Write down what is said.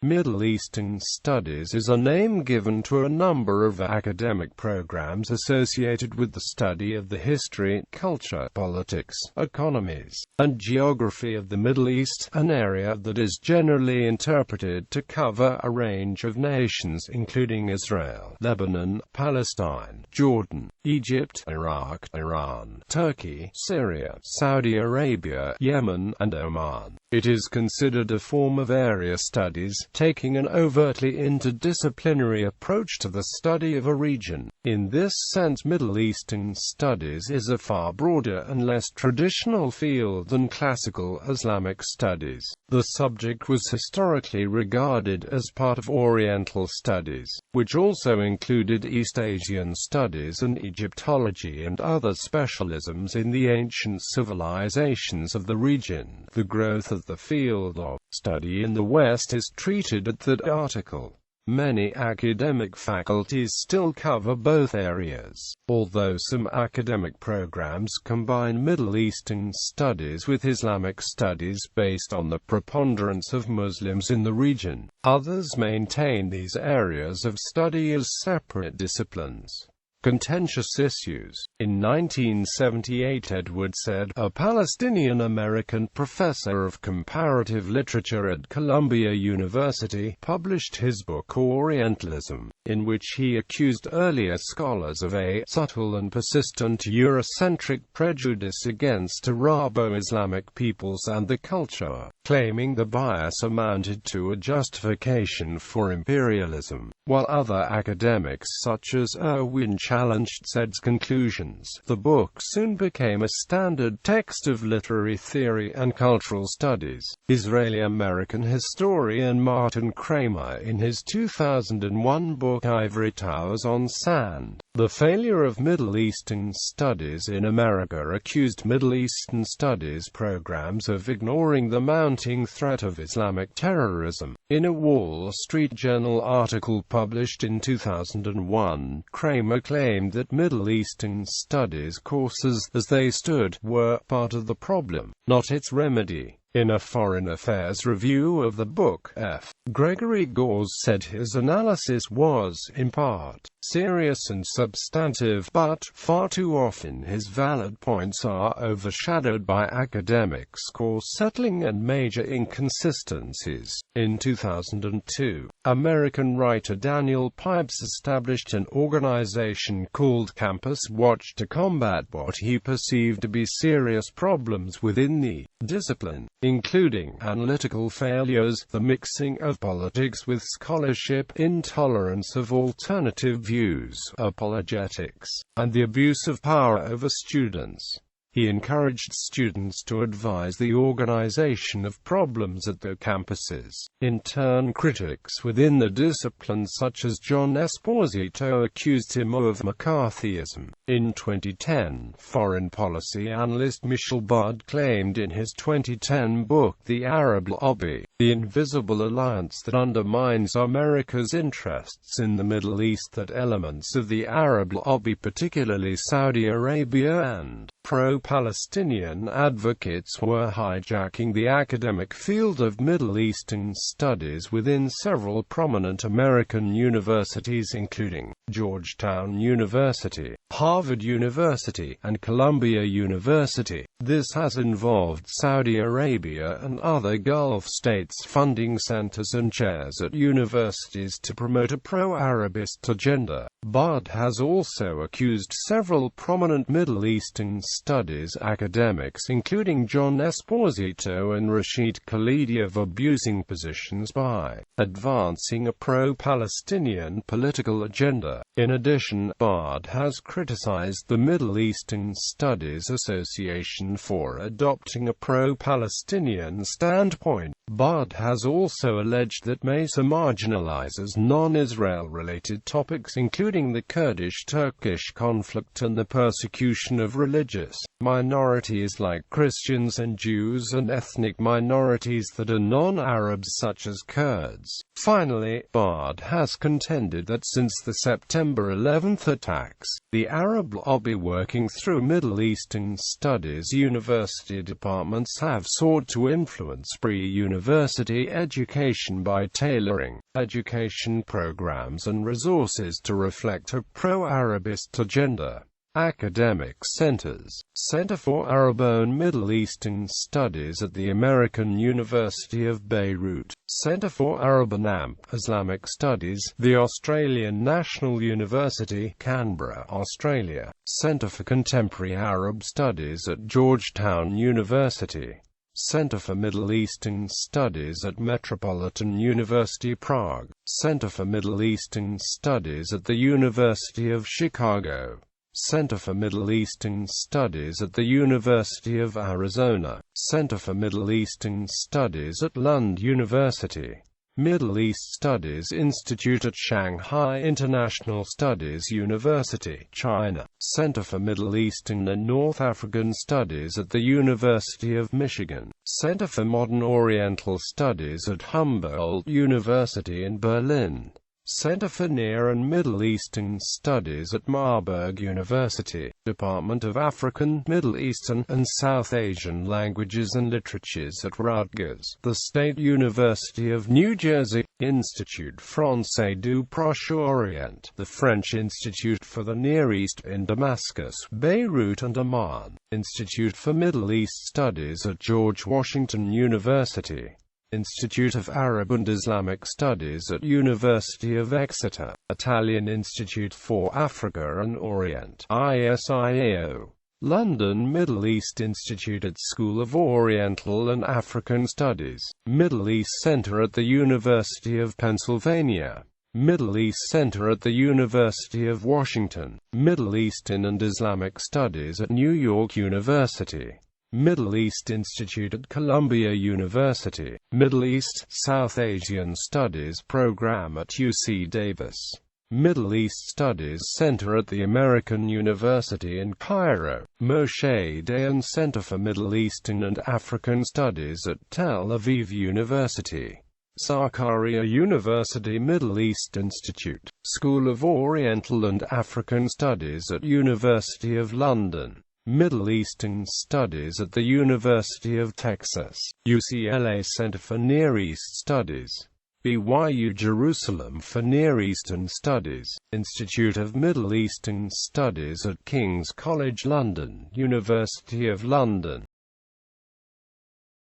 Middle Eastern Studies is a name given to a number of academic programs associated with the study of the history, culture, politics, economies, and geography of the Middle East, an area that is generally interpreted to cover a range of nations including Israel, Lebanon, Palestine, Jordan, Egypt, Iraq, Iran, Turkey, Syria, Saudi Arabia, Yemen, and Oman. It is considered a form of area studies, taking an overtly interdisciplinary approach to the study of a region. In this sense, Middle Eastern Studies is a far broader and less traditional field than classical Islamic studies. The subject was historically regarded as part of Oriental studies, which also included East Asian studies and Egyptology and other specialisms in the ancient civilizations of the region. The growth of the field of study in the West is treated at that article. Many academic faculties still cover both areas, although some academic programs combine Middle Eastern studies with Islamic studies based on the preponderance of Muslims in the region. Others maintain these areas of study as separate disciplines. Contentious issues. In 1978, Edward Said, a Palestinian-American professor of comparative literature at Columbia University, published his book Orientalism, in which he accused earlier scholars of a subtle and persistent Eurocentric prejudice against Arabo-Islamic peoples and the culture, claiming the bias amounted to a justification for imperialism, while other academics such as Irwin challenged Said's conclusions. The book soon became a standard text of literary theory and cultural studies. Israeli-American historian Martin Kramer, in his 2001 book Ivory Towers on Sand, The Failure of Middle Eastern Studies in America, accused Middle Eastern Studies programs of ignoring the mounting threat of Islamic terrorism. In a Wall Street Journal article published in 2001, Kramer claimed that Middle Eastern Studies courses, as they stood, were part of the problem, not its remedy. In a Foreign Affairs review of the book, F. Gregory Gause said his analysis was, in part, serious and substantive, but, far too often his valid points are overshadowed by academic score-settling and major inconsistencies. In 2002, American writer Daniel Pipes established an organization called Campus Watch to combat what he perceived to be serious problems within the discipline, including analytical failures, the mixing of politics with scholarship, intolerance of alternative views, apologetics, and the abuse of power over students. He encouraged students to advise the organization of problems at their campuses. In turn, critics within the discipline such as John Esposito accused him of McCarthyism. In 2010, foreign policy analyst Michel Bud claimed in his 2010 book The Arab Lobby, the invisible alliance that undermines America's interests in the Middle East, that elements of the Arab lobby, particularly Saudi Arabia and pro-Palestinian advocates, were hijacking the academic field of Middle Eastern studies within several prominent American universities including Georgetown University, Harvard University, and Columbia University. This has involved Saudi Arabia and other Gulf states funding centers and chairs at universities to promote a pro-Arabist agenda. Bud has also accused several prominent Middle Eastern studies academics including John Esposito and Rashid Khalidi of abusing positions by advancing a pro-Palestinian political agenda. In addition, Bud has criticized the Middle Eastern Studies Association for adopting a pro-Palestinian standpoint. Bud has also alleged that Mesa marginalizes non-Israel related topics including the Kurdish-Turkish conflict and the persecution of religious minorities like Christians and Jews and ethnic minorities that are non-Arabs such as Kurds. Finally, Bud has contended that since the September 11 attacks, the Arab lobby working through Middle Eastern Studies university departments have sought to influence pre-university university education by tailoring education programs and resources to reflect a pro-Arabist agenda. Academic centers: Center for Arabo and Middle Eastern Studies at the American University of Beirut, Center for Arab and Islamic Studies, the Australian National University, Canberra, Australia, Center for Contemporary Arab Studies at Georgetown University, Center for Middle Eastern Studies at Metropolitan University Prague, Center for Middle Eastern Studies at the University of Chicago, Center for Middle Eastern Studies at the University of Arizona, Center for Middle Eastern Studies at Lund University, Middle East Studies Institute at Shanghai International Studies University, China, Center for Middle Eastern and North African Studies at the University of Michigan, Center for Modern Oriental Studies at Humboldt University in Berlin, Center for Near and Middle Eastern Studies at Marburg University, Department of African, Middle Eastern, and South Asian Languages and Literatures at Rutgers, the State University of New Jersey, Institut Français du Proche-Orient, the French Institute for the Near East in Damascus, Beirut and Amman, Institute for Middle East Studies at George Washington University, Institute of Arab and Islamic Studies at University of Exeter, Italian Institute for Africa and Orient, ISIAO, London Middle East Institute at School of Oriental and African Studies, Middle East Center at the University of Pennsylvania, Middle East Center at the University of Washington, Middle Eastern and Islamic Studies at New York University, Middle East Institute at Columbia University, Middle East, South Asian Studies Program at UC Davis, Middle East Studies Center at the American University in Cairo, Moshe Dayan Center for Middle Eastern and African Studies at Tel Aviv University, Zakaria University Middle East Institute, School of Oriental and African Studies at University of London, Middle Eastern Studies at the University of Texas, UCLA Center for Near East Studies, BYU Jerusalem for Near Eastern Studies, Institute of Middle Eastern Studies at King's College London, University of London,